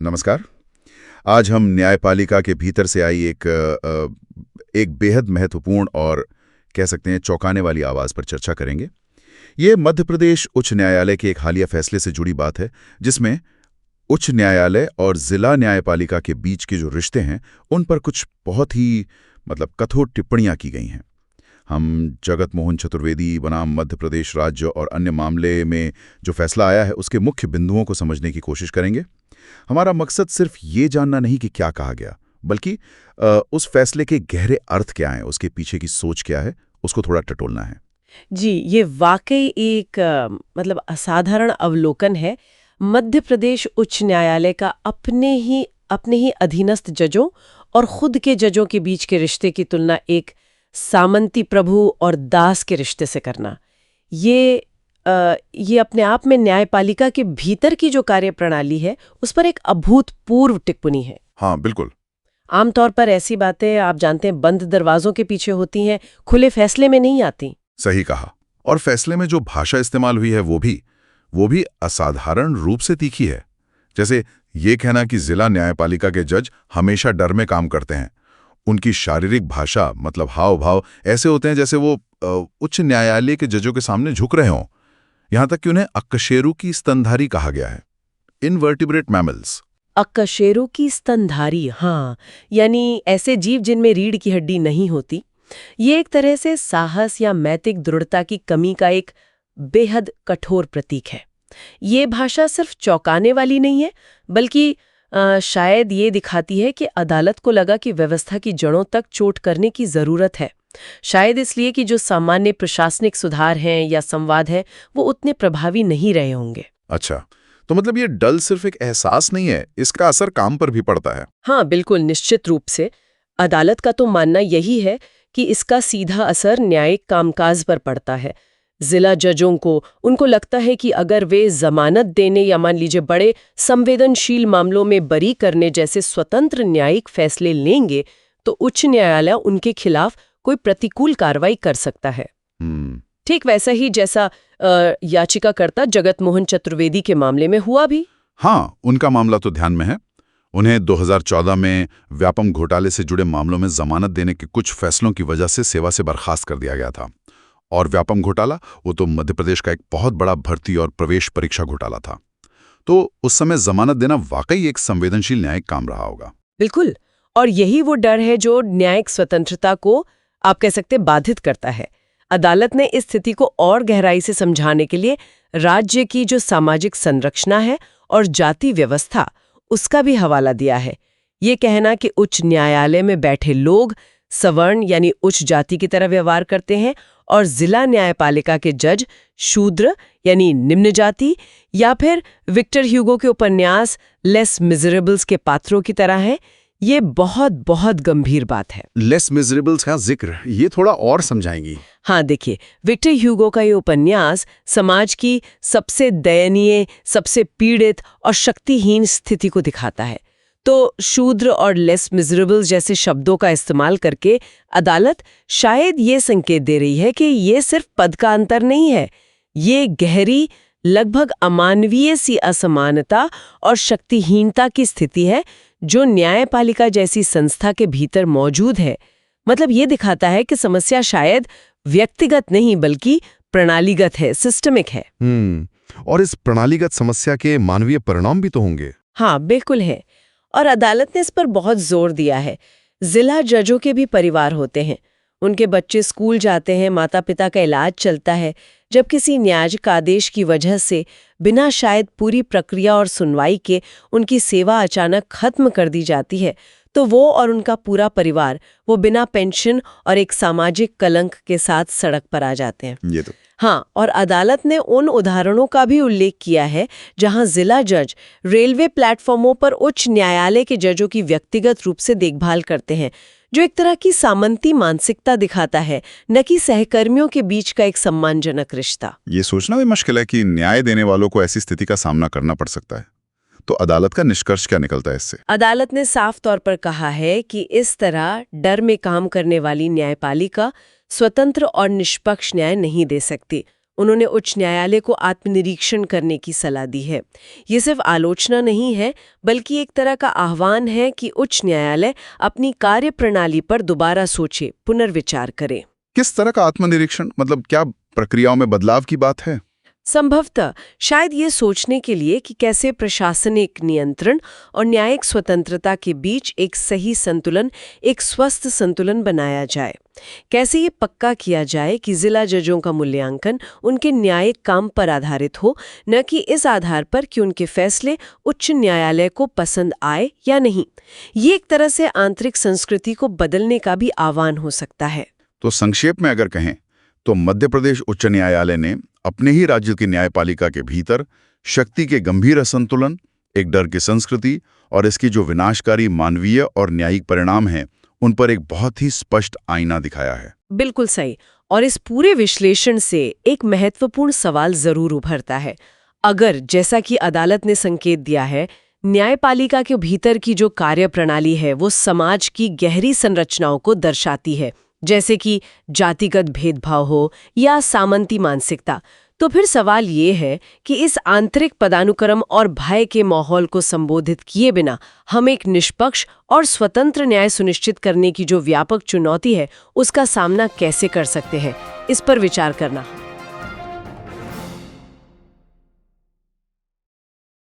नमस्कार। आज हम न्यायपालिका के भीतर से आई एक बेहद महत्वपूर्ण और कह सकते हैं चौंकाने वाली आवाज़ पर चर्चा करेंगे। ये मध्य प्रदेश उच्च न्यायालय के एक हालिया फैसले से जुड़ी बात है, जिसमें उच्च न्यायालय और जिला न्यायपालिका के बीच के जो रिश्ते हैं, उन पर कुछ बहुत ही कठोर टिप्पणियां की गई हैं। हम जगत मोहन चतुर्वेदी बनाम मध्य प्रदेश राज्य और अन्य मामले में जो फैसला आया है, उसके मुख्य बिंदुओं को समझने की कोशिश करेंगे। हमारा मकसद सिर्फ ये जानना नहीं कि क्या कहा गया, बल्कि उस फैसले के गहरे अर्थ क्या हैं, उसके पीछे की सोच क्या है, उसको थोड़ा टटोलना है। जी, ये वाकई एक असाधारण अवलोकन है। मध्य प्रदेश उच्च न्यायालय का अपने ही अधीनस्थ जजों और खुद के जजों के बीच के रिश्ते की तुलना एक सामंती प्रभु और दास के रिश्ते से करना, ये अपने आप में न्यायपालिका के भीतर की जो कार्यप्रणाली है, उस पर एक अभूतपूर्व टिप्पणी है। हाँ, बिल्कुल। आमतौर पर ऐसी बातें आप जानते हैं बंद दरवाजों के पीछे होती हैं, खुले फैसले में नहीं आती। सही कहा। और फैसले में जो भाषा इस्तेमाल हुई है वो भी असाधारण रूप से तीखी है। जैसे ये कहना कि जिला न्यायपालिका के जज हमेशा डर में काम करते हैं। उनकी शारीरिक भाषा, हाव भाव ऐसे होते हैं जैसे वो उच्च न्यायालय के जजों के सामने झुक रहे हों। यहां तक कि उन्हें अकशेरू की स्तनधारी कहा गया है, इनवर्टिब्रेट मैमल्स। अकशेरू की स्तनधारी, हाँ, यानी ऐसे जीव जिनमें रीढ़ की हड्डी नहीं होती। ये एक तरह से साहस या नैतिक दृढ़ता की कमी का एक बेहद कठोर प्रतीक है। ये भाषा सिर्फ चौंकाने वाली नहीं है, बल्कि शायद ये दिखाती है कि अदालत को लगा कि व्यवस्था की जड़ों तक चोट करने की जरूरत है। शायद इसलिए कि जो सामान्य प्रशासनिक सुधार हैं या संवाद है, वो उतने प्रभावी नहीं रहे होंगे। अच्छा, तो ये डल सिर्फ एक एहसास नहीं है, इसका असर काम पर भी पड़ता है। हाँ, बिल्कुल, निश्चित रूप से। अदालत का तो मानना यही है कि इसका सीधा असर न्यायिक कामकाज पर पड़ता है। जिला जजों को उनको लगता है कि अगर वे जमानत देने या मान लीजिए बड़े संवेदनशील मामलों में बरी करने जैसे स्वतंत्र न्यायिक फैसले लेंगे, तो उच्च न्यायालय उनके खिलाफ कोई प्रतिकूल कार्रवाई कर सकता है। ठीक वैसा ही जैसा याचिकाकर्ता जगत मोहन चतुर्वेदी के मामले में हुआ भी। हाँ, उनका मामला तो ध्यान में है। उन्हें 2014 में व्यापम घोटाले से जुड़े मामलों में जमानत देने के कुछ फैसलों की वजह से सेवा से बर्खास्त कर दिया गया था। और व्यापम घोटाला, वो तो मध्य प्रदेश का एक बहुत बड़ा भर्ती और प्रवेश परीक्षा घोटाला था। तो उस समय जमानत देना वाकई एक संवेदनशील न्यायिक काम रहा होगा। बिल्कुल, और यही वो डर है जो न्यायिक स्वतंत्रता को, आप कह सकते, बाधित करता है। अदालत ने इस स्थिति को और गहराई से समझाने के लिए राज्य की जो सामाजिक संरचना है और जाति व्यवस्था, उसका भी हवाला दिया है। ये कहना कि उच्च न्यायालय में बैठे लोग सवर्ण यानी उच्च जाति की तरह व्यवहार करते हैं और जिला न्यायपालिका के जज शूद्र यानी निम्न जाति, या फिर विक्टर ह्यूगो के उपन्यास लेस मिजरेबल्स के पात्रों की तरह है, ये बहुत बहुत गंभीर बात है। लेस मिजरेबल्स का जिक्र ये थोड़ा और समझाएंगी? हाँ, देखिए, विक्टर ह्यूगो का ये उपन्यास समाज की सबसे दयनीय, सबसे पीड़ित और शक्तिहीन स्थिति को दिखाता है। तो शूद्र और लेस मिजरेबल जैसे शब्दों का इस्तेमाल करके अदालत शायद ये संकेत दे रही है कि ये सिर्फ पद का अंतर नहीं है, ये गहरी, लगभग अमानवीय सी असमानता और शक्तिहीनता की स्थिति है जो न्यायपालिका जैसी संस्था के भीतर मौजूद है। ये दिखाता है कि समस्या शायद व्यक्तिगत नहीं बल्कि प्रणालीगत है, सिस्टमिक है। और इस प्रणालीगत समस्या के मानवीय परिणाम भी तो होंगे। हाँ, बिल्कुल है, और अदालत ने इस पर बहुत जोर दिया है। जिला जजों के भी परिवार होते हैं, उनके बच्चे स्कूल जाते हैं, माता पिता का इलाज चलता है। जब किसी न्यायिक आदेश की वजह से बिना शायद पूरी प्रक्रिया और सुनवाई के उनकी सेवा अचानक खत्म कर दी जाती है, तो वो और उनका पूरा परिवार वो बिना पेंशन और एक सामाजिक कलंक के साथ सड़क पर आ जाते हैं। ये तो हाँ, और अदालत ने उन उदाहरणों का भी उल्लेख किया है जहां जिला जज रेलवे प्लेटफॉर्मों पर उच्च न्यायालय के जजों की व्यक्तिगत रूप से देखभाल करते हैं, जो एक तरह की सामंती मानसिकता दिखाता है, न कि सहकर्मियों के बीच का एक सम्मानजनक रिश्ता। ये सोचना भी मुश्किल है कि न्याय देने वालों को ऐसी स्थिति का सामना करना पड़ सकता है। तो अदालत का निष्कर्ष क्या निकलता है इससे? अदालत ने साफ तौर पर कहा है कि इस तरह डर में काम करने वाली न्यायपालिका स्वतंत्र और निष्पक्ष न्याय नहीं दे सकती। उन्होंने उच्च न्यायालय को आत्मनिरीक्षण करने की सलाह दी है। ये सिर्फ आलोचना नहीं है, बल्कि एक तरह का आह्वान है कि उच्च न्यायालय अपनी कार्यप्रणाली पर दोबारा सोचे, पुनर्विचार करे। किस तरह का आत्मनिरीक्षण, मतलब क्या प्रक्रियाओं में बदलाव की बात है? संभवतः शायद ये सोचने के लिए कि कैसे प्रशासनिक नियंत्रण और न्यायिक स्वतंत्रता के बीच एक सही संतुलन, एक स्वस्थ संतुलन बनाया जाए। कैसे ये पक्का किया जाए कि जिला जजों का मूल्यांकन उनके न्यायिक काम पर आधारित हो, न कि इस आधार पर कि उनके फैसले उच्च न्यायालय को पसंद आए या नहीं। ये एक तरह से आंतरिक संस्कृति को बदलने का भी आह्वान हो सकता है। तो संक्षेप में अगर कहें तो मध्य प्रदेश उच्च न्यायालय ने अपने ही राज्य की न्यायपालिका के भीतर शक्ति के गंभीर असंतुलन, एक डर की संस्कृति और इसकी जो विनाशकारी मानवीय और न्यायिक परिणाम हैं, उन पर एक बहुत ही स्पष्ट आईना दिखाया है। बिल्कुल सही। और इस पूरे विश्लेषण से एक महत्वपूर्ण सवाल जरूर उभरता है। अगर, जैसा कि अदालत ने संकेत दिया है, न्यायपालिका के भीतर की जो कार्यप्रणाली है वो समाज की गहरी संरचनाओं को दर्शाती है, जैसे कि जातिगत भेदभाव हो या सामंती मानसिकता, तो फिर सवाल ये है कि इस आंतरिक पदानुक्रम और भय के माहौल को संबोधित किए बिना हम एक निष्पक्ष और स्वतंत्र न्याय सुनिश्चित करने की जो व्यापक चुनौती है उसका सामना कैसे कर सकते हैं, इस पर विचार करना